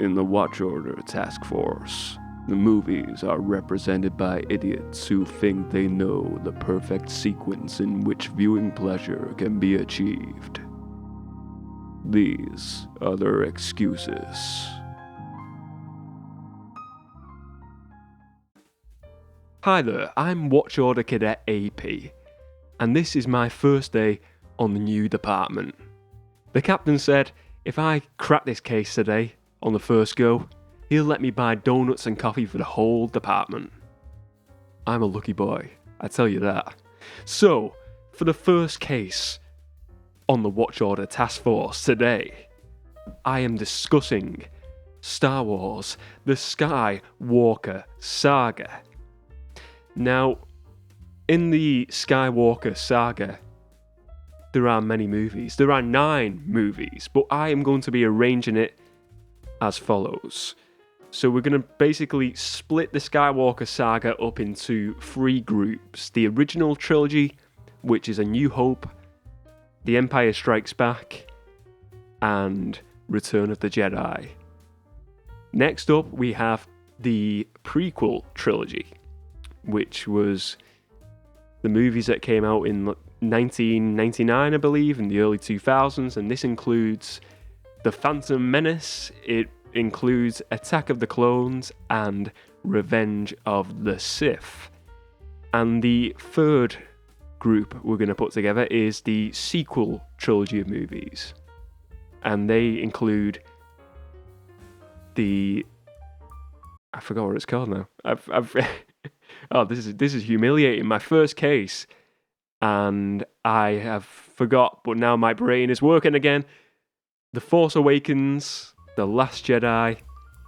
In the Watch Order Task Force, the movies are represented by idiots who think they know the perfect sequence in which viewing pleasure can be achieved. These are their excuses. Hi there, I'm Watch Order Cadet AP, and this is my first day on the new department. The captain said if I crack this case today, on the first go, he'll let me buy donuts and coffee for the whole department. I'm a lucky boy, I tell you that. So, for the first case on the Watch Order Task Force today, I am discussing Star Wars, the Skywalker Saga. Now, in the Skywalker Saga, there are many movies. There are 9 movies, but I am going to be arranging it as follows. So we're going to basically split the Skywalker Saga up into 3 groups. The original trilogy, which is A New Hope, The Empire Strikes Back, and Return of the Jedi. Next up, we have the prequel trilogy, which was the movies that came out in 1999, I believe, in the early 2000s, and this includes The Phantom Menace, it includes Attack of the Clones, and Revenge of the Sith. And the third group we're going to put together is the sequel trilogy of movies. And they include I forgot what it's called now. Oh, this is humiliating. My first case, and I have forgot, but now my brain is working again. The Force Awakens, The Last Jedi,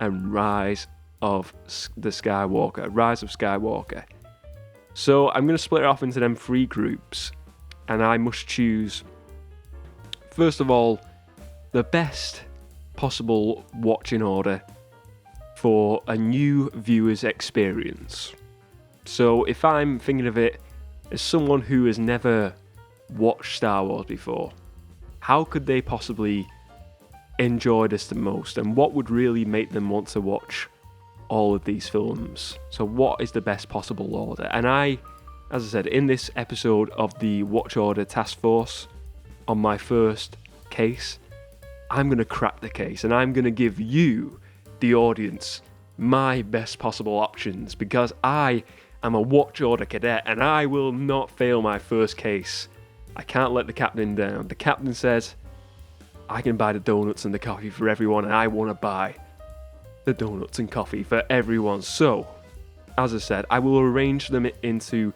and Rise of Skywalker. So I'm going to split it off into them 3 groups, and I must choose, first of all, the best possible watching order for a new viewer's experience. So if I'm thinking of it as someone who has never watched Star Wars before, how could they possibly enjoy this the most, and what would really make them want to watch all of these films? So what is the best possible order? And I, as I said, in this episode of the Watch Order Task Force, on my first case, I'm going to crack the case, and I'm going to give you, the audience, my best possible options, because I am a Watch Order cadet, and I will not fail my first case. I can't let the captain down. The captain says I can buy the donuts and the coffee for everyone, and I want to buy the donuts and coffee for everyone. So, as I said, I will arrange them into,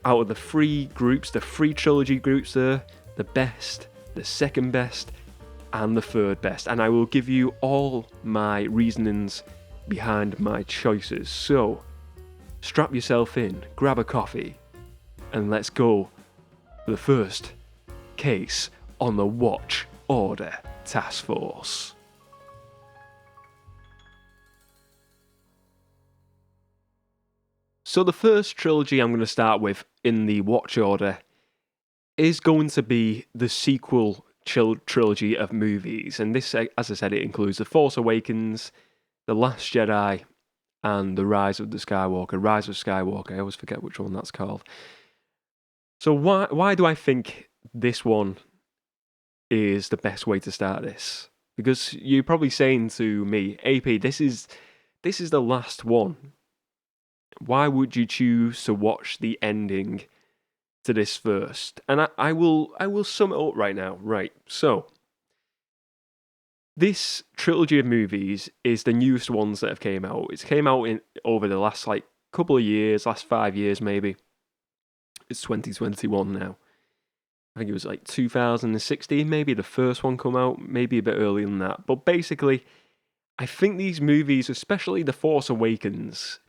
out of the 3 groups, the 3 trilogy groups there, the best, the second best, and the third best. And I will give you all my reasonings behind my choices. So, strap yourself in, grab a coffee, and let's go for the first case on the Watch Order Task Force. So the first trilogy I'm going to start with in the Watch Order is going to be the sequel trilogy of movies. And this, as I said, it includes The Force Awakens, The Last Jedi, and The Rise of Skywalker. I always forget which one that's called. So why do I think this one is the best way to start this? Because you're probably saying to me, AP, this is the last one. Why would you choose to watch the ending to this first? And I will sum it up right now. Right, so this trilogy of movies is the newest ones that have came out. It's came out over the last couple of years, last 5 years maybe. It's 2021 now. I think it was 2016, maybe the first one come out, maybe a bit earlier than that. But basically, I think these movies, especially The Force Awakens,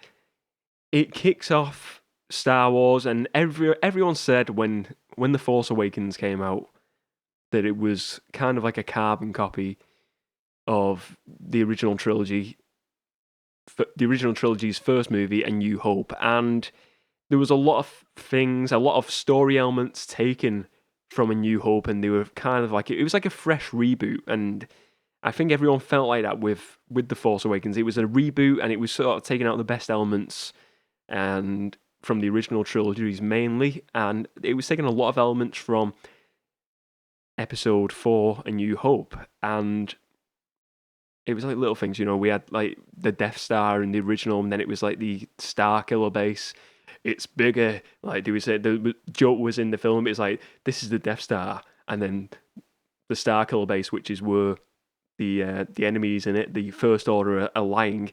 it kicks off Star Wars, and everyone said when The Force Awakens came out that it was kind of like a carbon copy of the original trilogy's first movie, A New Hope, and there was a lot of things, a lot of story elements taken from A New Hope, and they were kind of it was like a fresh reboot, and I think everyone felt like that with The Force Awakens. It was a reboot, and it was sort of taking out the best elements and from the original trilogies mainly, and it was taking a lot of elements from Episode 4, A New Hope, and it was like little things, we had like the Death Star in the original, and then it was like the Star Killer base. It's bigger, like do we say the joke was in the film, it's like, this is the Death Star, and then the Star Killer base, which is where the enemies in it, the First Order, are lying,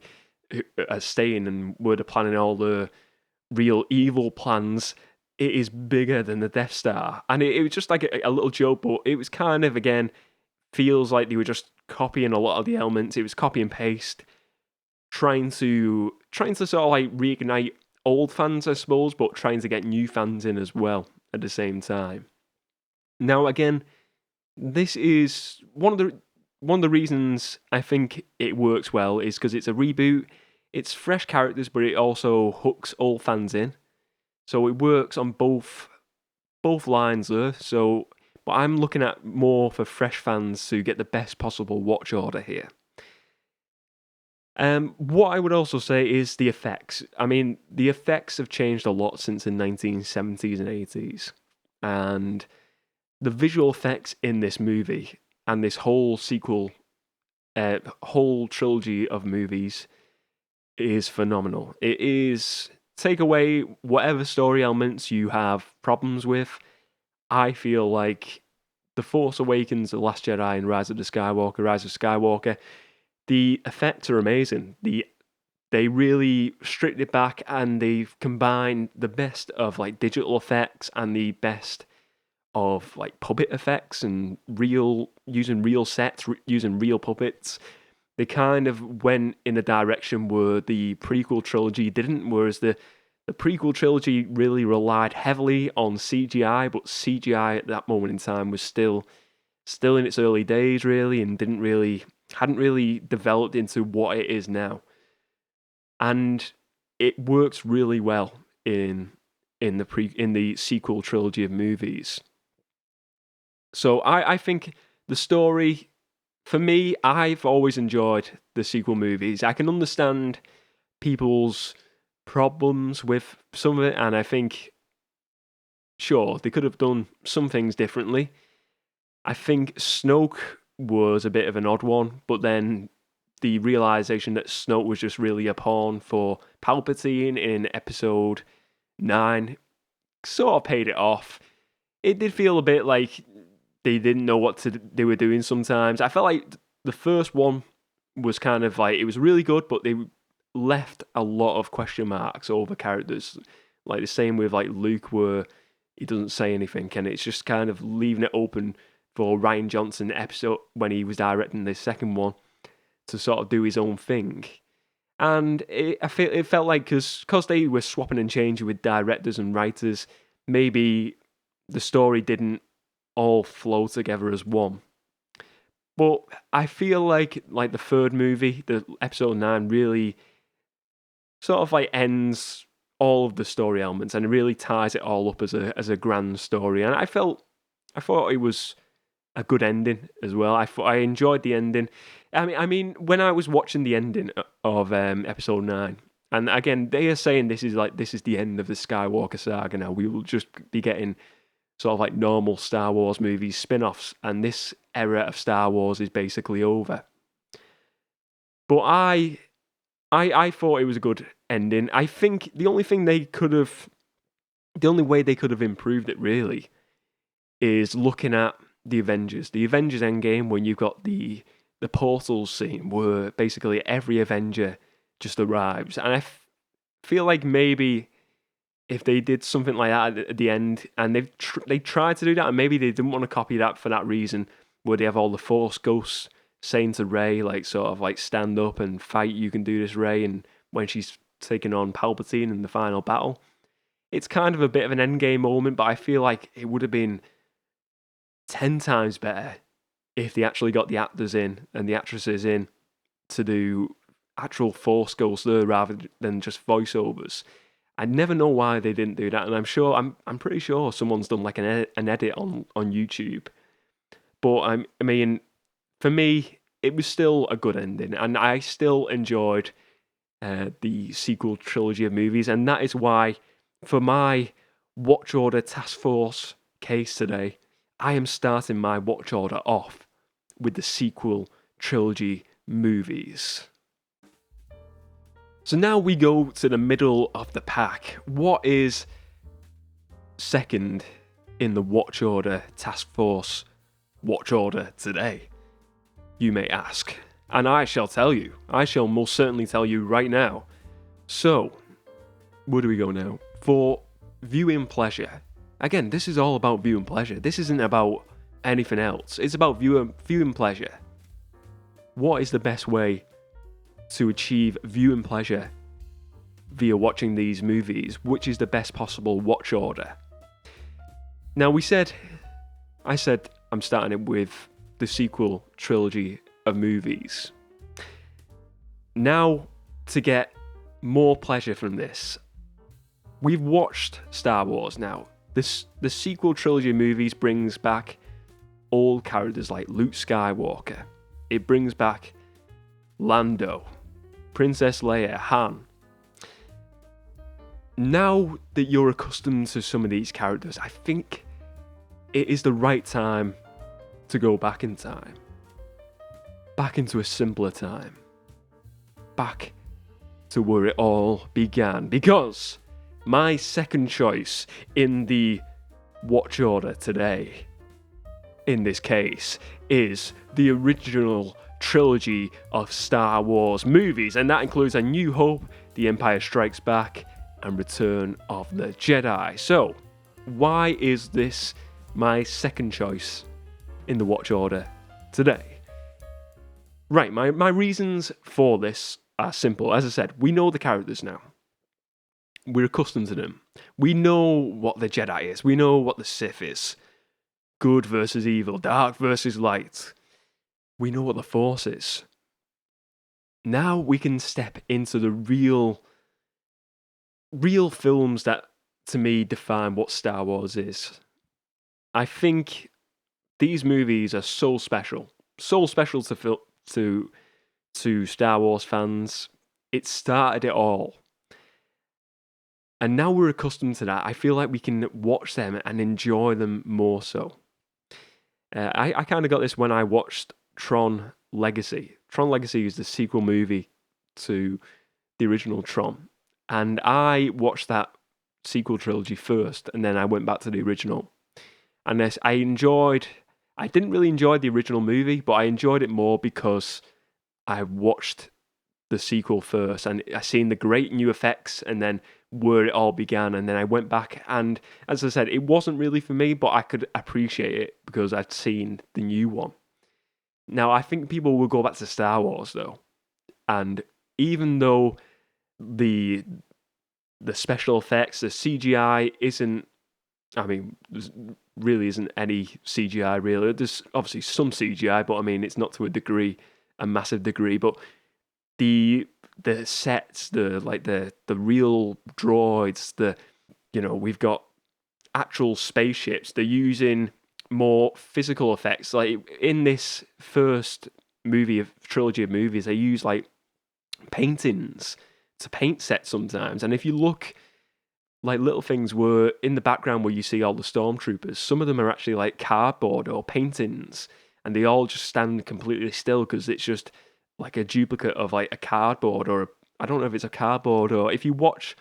are staying, and where they're planning all the real evil plans. It is bigger than the Death Star, and it was just like a little joke, but it was kind of, again, feels like they were just copying a lot of the elements. It was copy and paste, trying to sort of like reignite old fans, I suppose, but trying to get new fans in as well at the same time. Now, again, this is one of the reasons I think it works well is because it's a reboot. It's fresh characters, but it also hooks old fans in. So it works on both lines there. So, but I'm looking at more for fresh fans to get the best possible watch order here. What I would also say is the effects. I mean, the effects have changed a lot since the 1970s and 80s. And the visual effects in this movie and this whole sequel, whole trilogy of movies is phenomenal. It is, take away whatever story elements you have problems with, I feel like The Force Awakens, The Last Jedi, and Rise of Skywalker, the effects are amazing. They really stripped it back, and they've combined the best of like digital effects and the best of like puppet effects and using real sets, using real puppets. They kind of went in a direction where the prequel trilogy didn't, whereas the prequel trilogy really relied heavily on CGI, but CGI at that moment in time was still in its early days, really, and hadn't really developed into what it is now. And it works really well in the sequel trilogy of movies. So I think the story, for me, I've always enjoyed the sequel movies. I can understand people's problems with some of it, and I think, sure, they could have done some things differently. I think Snoke was a bit of an odd one, but then the realization that Snoke was just really a pawn for Palpatine in Episode 9 sort of paid it off. It did feel a bit like they didn't know what they were doing sometimes. I felt like the first one was kind of like, it was really good, but they left a lot of question marks over characters. Like the same with like Luke, where he doesn't say anything, and it's just kind of leaving it open for Rian Johnson episode when he was directing the second one to sort of do his own thing. And it felt like because they were swapping and changing with directors and writers, maybe the story didn't all flow together as one. But I feel like the third movie, the Episode 9, really sort of like ends all of the story elements, and it really ties it all up as a grand story. And I thought it was a good ending as well. I enjoyed the ending. I mean, when I was watching the ending of Episode 9, and again, they are saying this is the end of the Skywalker Saga now. We will just be getting sort of like normal Star Wars movies, spin-offs, and this era of Star Wars is basically over. But I thought it was a good ending. I think the only way they could have improved it really is looking at the Avengers Endgame, when you've got the portals scene where basically every Avenger just arrives, and I feel like maybe if they did something like that at the end, and they tried to do that, and maybe they didn't want to copy that for that reason, where they have all the Force ghosts saying to Rey, like, sort of like, stand up and fight, you can do this, Rey, and when she's taking on Palpatine in the final battle, it's kind of a bit of an endgame moment, but I feel like it would have been 10 times better if they actually got the actors in and the actresses in to do actual Force ghosts there rather than just voiceovers. I never know why they didn't do that, and I'm pretty sure someone's done like an edit on YouTube. But I mean, for me, it was still a good ending, and I still enjoyed the sequel trilogy of movies, and that is why, for my watch order task force case today, I am starting my watch order off with the sequel trilogy movies. So now we go to the middle of the pack. What is second in the watch order task force watch order today, you may ask? And I shall tell you. I shall most certainly tell you right now. So, where do we go now? For viewing pleasure. Again, this is all about viewing pleasure. This isn't about anything else. It's about viewing pleasure. What is the best way to achieve viewing pleasure via watching these movies? Which is the best possible watch order? Now, I said I'm starting it with the sequel trilogy of movies. Now, to get more pleasure from this, we've watched Star Wars now. The sequel trilogy of movies brings back old characters like Luke Skywalker. It brings back Lando, Princess Leia, Han. Now that you're accustomed to some of these characters, I think it is the right time to go back in time. Back into a simpler time. Back to where it all began. Because my second choice in the watch order today, in this case, is the original trilogy of Star Wars movies. And that includes A New Hope, The Empire Strikes Back, and Return of the Jedi. So, why is this my second choice in the watch order today? Right, my reasons for this are simple. As I said, we know the characters now. We're accustomed to them. We know what the Jedi is. We know what the Sith is. Good versus evil, dark versus light. We know what the Force is. Now we can step into the real films that, to me, define what Star Wars is. I think these movies are so special to Star Wars fans. It started it all. And now we're accustomed to that. I feel like we can watch them and enjoy them more so. I kind of got this when I watched Tron Legacy. Tron Legacy is the sequel movie to the original Tron. And I watched that sequel trilogy first, and then I went back to the original. And I didn't really enjoy the original movie, but I enjoyed it more because I watched the sequel first, and I seen the great new effects, and then where it all began, and then I went back, and as I said, it wasn't really for me, but I could appreciate it because I'd seen the new one. Now, I think people will go back to Star Wars, though, and even though the special effects, the CGI isn't, I mean, there really isn't any CGI, really. There's obviously some CGI, but I mean, it's not to a massive degree, but the sets, the real droids, we've got actual spaceships. They're using more physical effects. Like in this first trilogy of movies, they use like paintings to paint sets sometimes. And if you look, like little things were in the background where you see all the stormtroopers, some of them are actually like cardboard or paintings, and they all just stand completely still because it's just like a duplicate of like a cardboard, or I don't know if it's a cardboard, or if you watch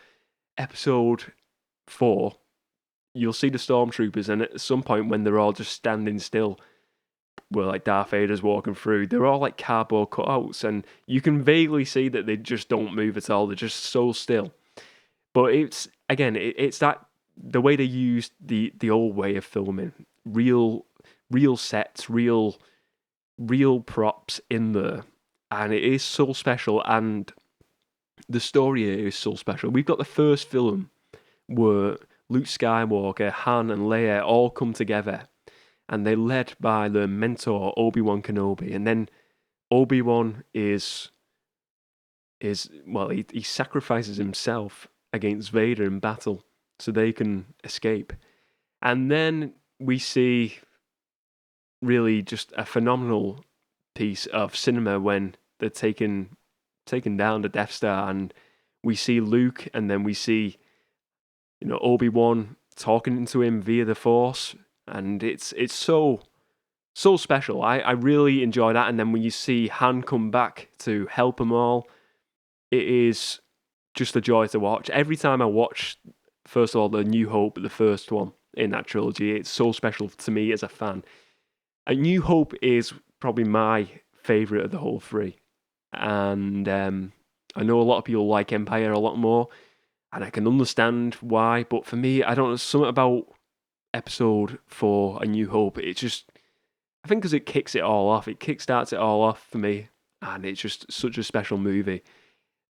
episode 4, you'll see the stormtroopers, and at some point when they're all just standing still, where like Darth Vader's walking through, they're all like cardboard cutouts, and you can vaguely see that they just don't move at all. They're just so still. But it's that the way they used the old way of filming, real sets, real props in there. And it is so special, and the story here is so special. We've got the first film where Luke Skywalker, Han, and Leia all come together, and they're led by their mentor, Obi-Wan Kenobi. And then Obi-Wan he sacrifices himself against Vader in battle so they can escape. And then we see really just a phenomenal piece of cinema when they're taking down the Death Star, and we see Luke, and then we see, Obi-Wan talking to him via the Force, and it's so special. I really enjoy that. And then when you see Han come back to help them all, it is just a joy to watch. Every time I watch, first of all, the New Hope, the first one in that trilogy, it's so special to me as a fan. A New Hope is probably my favourite of the whole three. And I know a lot of people like Empire a lot more, and I can understand why, but for me, I don't know, something about episode 4, A New Hope, it's just, I think because it kicks it all off, it kickstarts it all off for me, and it's just such a special movie.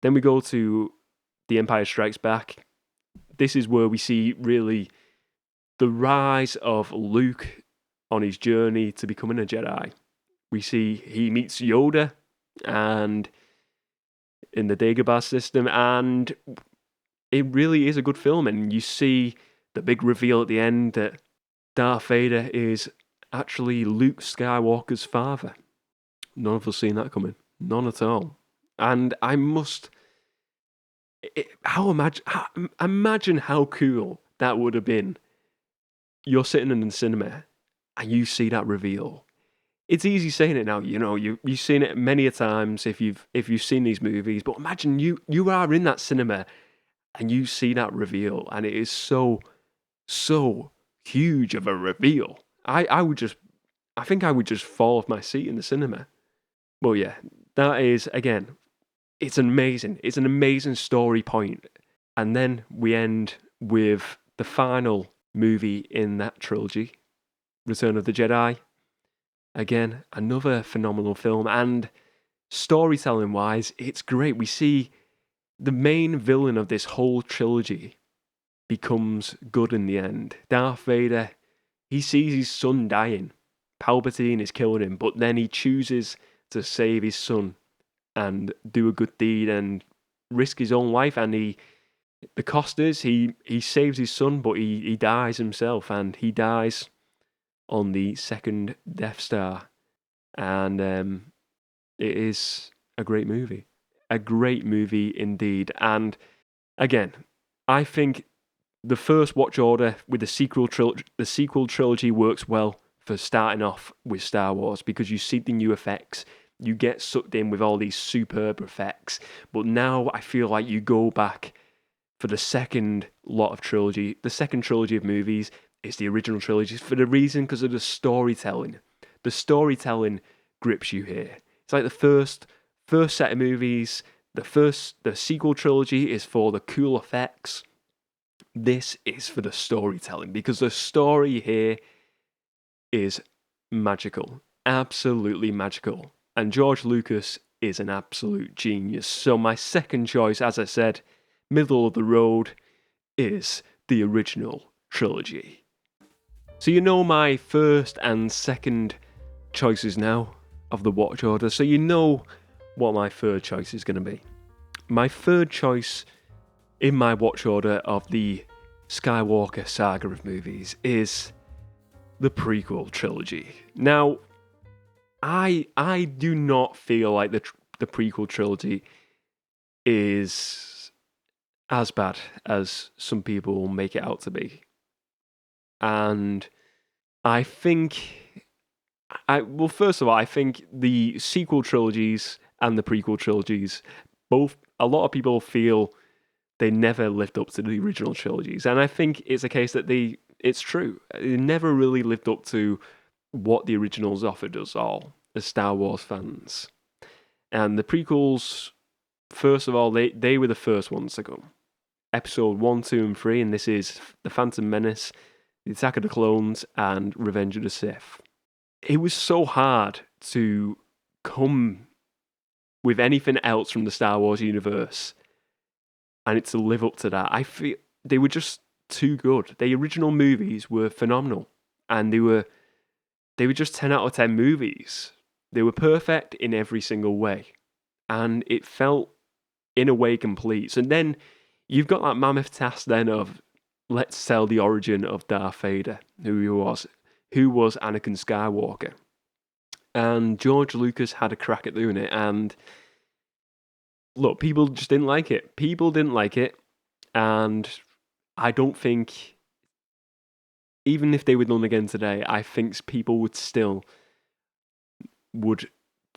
Then we go to The Empire Strikes Back. This is where we see really the rise of Luke on his journey to becoming a Jedi. We see he meets Yoda and in the Dagobah system, and it really is a good film. And you see the big reveal at the end that Darth Vader is actually Luke Skywalker's father. None of us seen that coming. None at all. And I must... imagine how cool that would have been. You're sitting in the cinema and you see that reveal. It's easy saying it now, you've seen it many a times if you've seen these movies, but imagine you are in that cinema and you see that reveal, and it is so huge of a reveal. I think I would just fall off my seat in the cinema. Well, yeah, that is, again, it's an amazing story point. And then we end with the final movie in that trilogy, Return of the Jedi. Again, another phenomenal film, and storytelling-wise, it's great. We see the main villain of this whole trilogy becomes good in the end. Darth Vader, he sees his son dying. Palpatine is killing him, but then he chooses to save his son and do a good deed and risk his own life. And the cost is he saves his son, but he dies himself, and he dies on the second Death Star. And it is a great movie. A great movie indeed. And again, I think the first watch order with the sequel trilogy works well for starting off with Star Wars, because you see the new effects, you get sucked in with all these superb effects. But now I feel like you go back for the second lot of trilogy. The second trilogy of movies is the original trilogy, for the reason because of the storytelling. The storytelling grips you here. It's like the first set of movies. The sequel trilogy is for the cool effects. This is for the storytelling, because the story here is magical, absolutely magical. And George Lucas is an absolute genius. So my second choice, as I said, middle of the road, is the original trilogy. So you know my first and second choices now of the watch order, so you know what my third choice is going to be. My third choice in my watch order of the Skywalker Saga of movies is the prequel trilogy. Now, I do not feel like the prequel trilogy is as bad as some people make it out to be. And I think, first of all, I think the sequel trilogies and the prequel trilogies, both, a lot of people feel they never lived up to the original trilogies. And I think it's a case that it's true. They never really lived up to what the originals offered us all as Star Wars fans. And the prequels, first of all, they were the first ones to come. Episode 1, 2, and 3, and this is The Phantom Menace, The Attack of the Clones, and Revenge of the Sith. It was so hard to come with anything else from the Star Wars universe and it to live up to that. I feel they were just too good. The original movies were phenomenal, and they were just 10 out of 10 movies. They were perfect in every single way, and it felt in a way complete. So then you've got that mammoth task then of, let's tell the origin of Darth Vader, who was Anakin Skywalker. And George Lucas had a crack at doing it, and look, people just didn't like it. People didn't like it, and I don't think, even if they were done again today, I think people would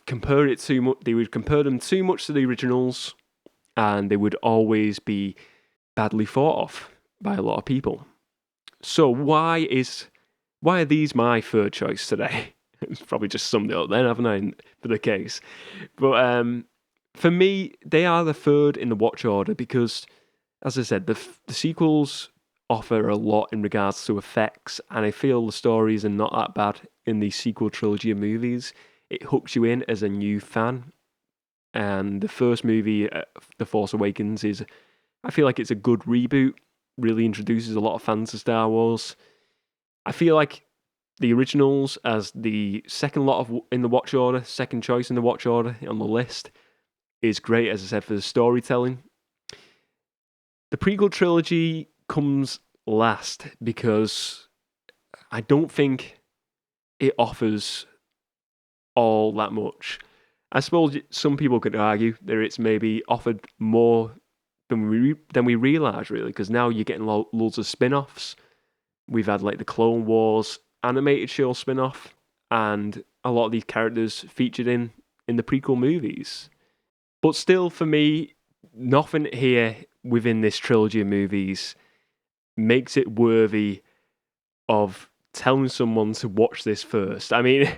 compare it too much. They would compare them too much to the originals, and they would always be badly thought of by a lot of people. So why are these my third choice today? It's probably just summed it up then, haven't I, for the case? But for me, they are the third in the watch order because, as I said, the sequels offer a lot in regards to effects, and I feel the stories are not that bad in the sequel trilogy of movies. It hooks you in as a new fan, and the first movie, The Force Awakens, I feel like it's a good reboot, really introduces a lot of fans to Star Wars. I feel like the originals as the second lot in the watch order, second choice in the watch order on the list, is great, as I said, for the storytelling. The prequel trilogy comes last because I don't think it offers all that much. I suppose some people could argue that it's maybe offered more than we realise, really, because now you're getting loads of spin-offs. We've had like the Clone Wars animated show spin-off, and a lot of these characters featured in the prequel movies. But still, for me, nothing here within this trilogy of movies makes it worthy of telling someone to watch this first. I mean,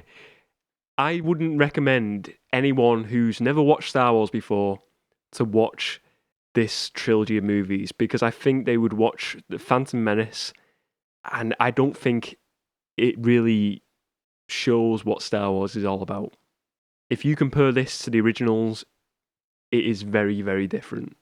I wouldn't recommend anyone who's never watched Star Wars before to watch this trilogy of movies, because I think they would watch The Phantom Menace, and I don't think it really shows what Star Wars is all about. If you compare this to the originals, it is very, very different.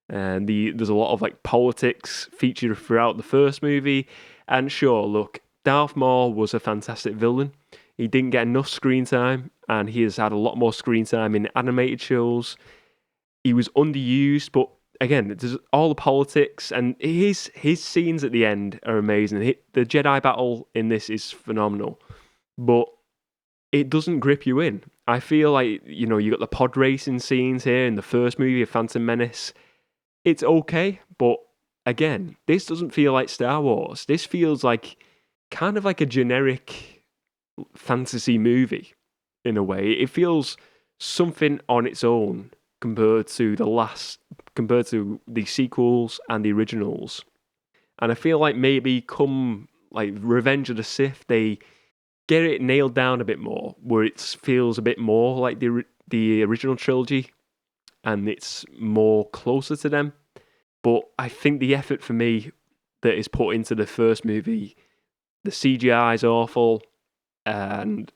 And there's a lot of like politics featured throughout the first movie. And sure, look, Darth Maul was a fantastic villain. He didn't get enough screen time, and he has had a lot more screen time in animated shows. He was underused, but again, there's all the politics, and his scenes at the end are amazing. The Jedi battle in this is phenomenal, but it doesn't grip you in. I feel like, you got the pod racing scenes here in the first movie of Phantom Menace. It's okay, but again, this doesn't feel like Star Wars. This feels like kind of like a generic fantasy movie in a way. It feels something on its own compared to the sequels and the originals. And I feel like maybe come like Revenge of the Sith, they get it nailed down a bit more, where it feels a bit more like the original trilogy, and it's more closer to them. But I think the effort for me that is put into the first movie, the CGI is awful, and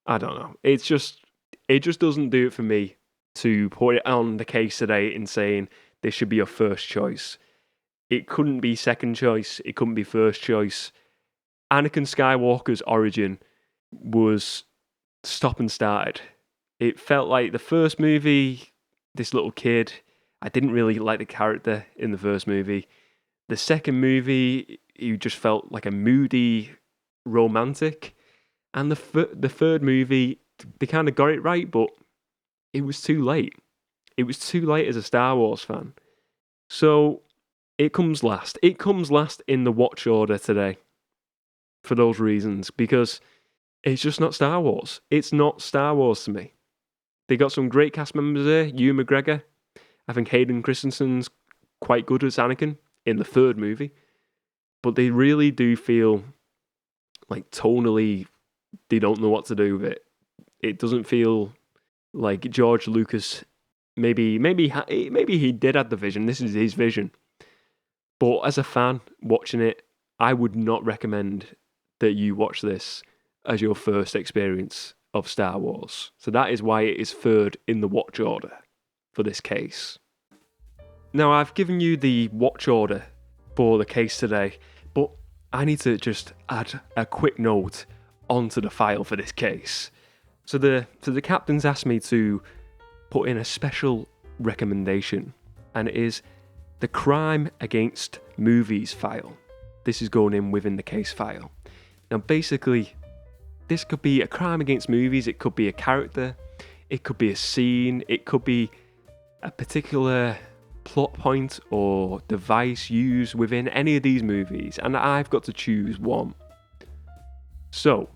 I don't know. It just doesn't do it for me to put it on the case today in saying this should be your first choice. It couldn't be second choice. It couldn't be first choice. Anakin Skywalker's origin was stop and started. It felt like the first movie, this little kid, I didn't really like the character in the first movie. The second movie, he just felt like a moody romantic. And the third movie, they kind of got it right, but it was too late. It was too late as a Star Wars fan. So it comes last. It comes last in the watch order today for those reasons, because it's just not Star Wars. It's not Star Wars to me. They got some great cast members there. Ewan McGregor. I think Hayden Christensen's quite good as Anakin in the third movie. But they really do feel like tonally they don't know what to do with it. It doesn't feel like George Lucas. Maybe he did have the vision. This is his vision. But as a fan watching it, I would not recommend that you watch this as your first experience of Star Wars. So that is why it is third in the watch order for this case. Now, I've given you the watch order for the case today, but I need to just add a quick note onto the file for this case. So the captain's asked me to put in a special recommendation, and it is the Crime Against Movies file. This is going in within the case file. Now, basically, this could be a crime against movies, it could be a character, it could be a scene, it could be a particular plot point or device used within any of these movies, and I've got to choose one. So,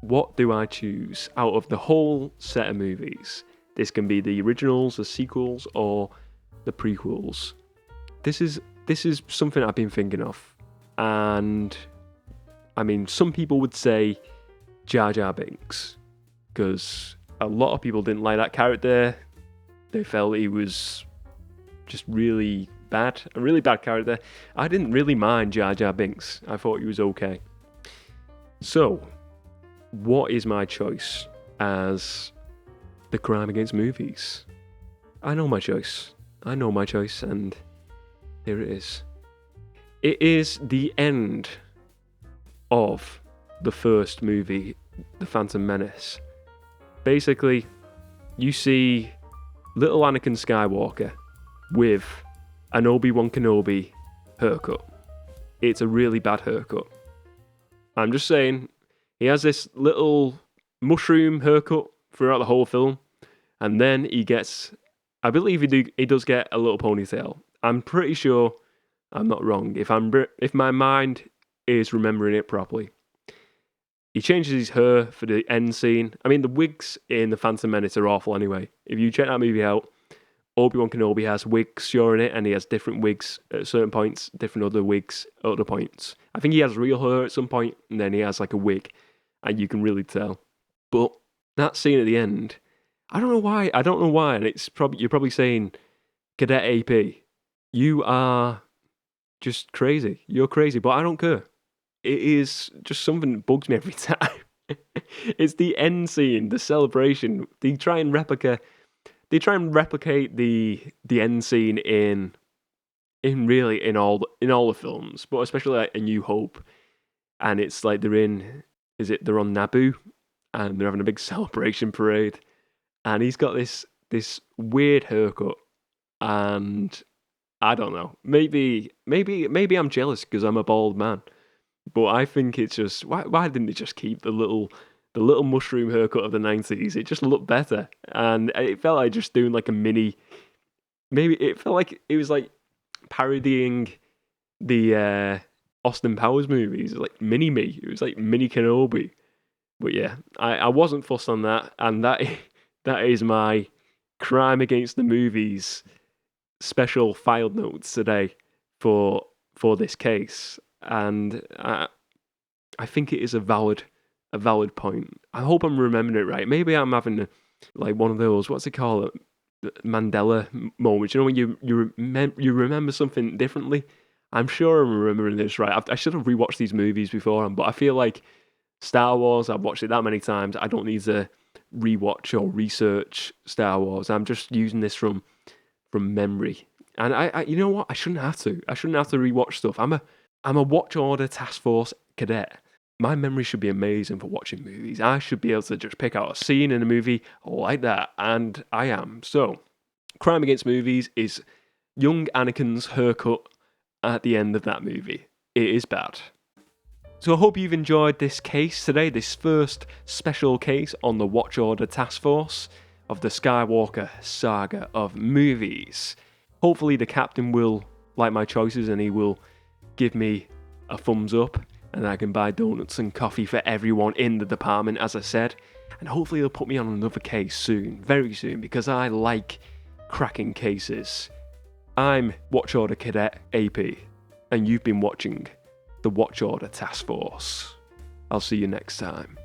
what do I choose out of the whole set of movies? This can be the originals, the sequels, or the prequels. This is something I've been thinking of, and I mean, some people would say Jar Jar Binks, because a lot of people didn't like that character. They felt he was just really bad, a really bad character. I didn't really mind Jar Jar Binks. I thought he was okay. So, what is my choice as the crime against movies? I know my choice, and here it is. It is the end of the first movie, The Phantom Menace. Basically, you see little Anakin Skywalker with an Obi-Wan Kenobi haircut. It's a really bad haircut. I'm just saying, he has this little mushroom haircut throughout the whole film, and then he gets, I believe he does get a little ponytail. I'm pretty sure I'm not wrong if my mind is remembering it properly. He changes his hair for the end scene. I mean, the wigs in The Phantom Menace are awful anyway. If you check that movie out, Obi-Wan Kenobi has wigs during it, and he has different wigs at certain points, different other wigs at other points. I think he has real hair at some point, and then he has like a wig, and you can really tell. But that scene at the end, I don't know why, and you're probably saying, Cadet AP, you are just crazy. You're crazy, but I don't care. It is just something that bugs me every time. It's the end scene, the celebration. They try and replicate the end scene in all the films, but especially like A New Hope. And it's like they're on Naboo, and they're having a big celebration parade, and he's got this weird haircut, and I don't know. Maybe I'm jealous because I'm a bald man. But I think it's just, why didn't they just keep the little mushroom haircut of the 90s? It just looked better. And it felt like just doing like a mini, maybe it felt like it was like parodying the Austin Powers movies, like Mini-Me. It was like Mini Kenobi. But yeah, I wasn't fussed on that. And that is my crime against the movies special filed notes today for this case. And I think it is a valid point. I hope I'm remembering it right. Maybe I'm having like one of those, what's it called, Mandela moments. You know, when you remember something differently. I'm sure I'm remembering this right. I should have rewatched these movies before, but I feel like Star Wars, I've watched it that many times. I don't need to rewatch or research Star Wars. I'm just using this from memory. And I you know what? I shouldn't have to. I shouldn't have to rewatch stuff. I'm a watch order task force cadet. My memory should be amazing for watching movies. I should be able to just pick out a scene in a movie like that, and I am. So, crime against movies is young Anakin's haircut at the end of that movie. It is bad. So I hope you've enjoyed this case today, this first special case on the Watch Order Task Force of the Skywalker Saga of movies. Hopefully the captain will like my choices and he will give me a thumbs up and I can buy donuts and coffee for everyone in the department, as I said. And hopefully he'll put me on another case soon, very soon, because I like cracking cases. I'm Watch Order Cadet AP, and you've been watching the Watch Order Task Force. I'll see you next time.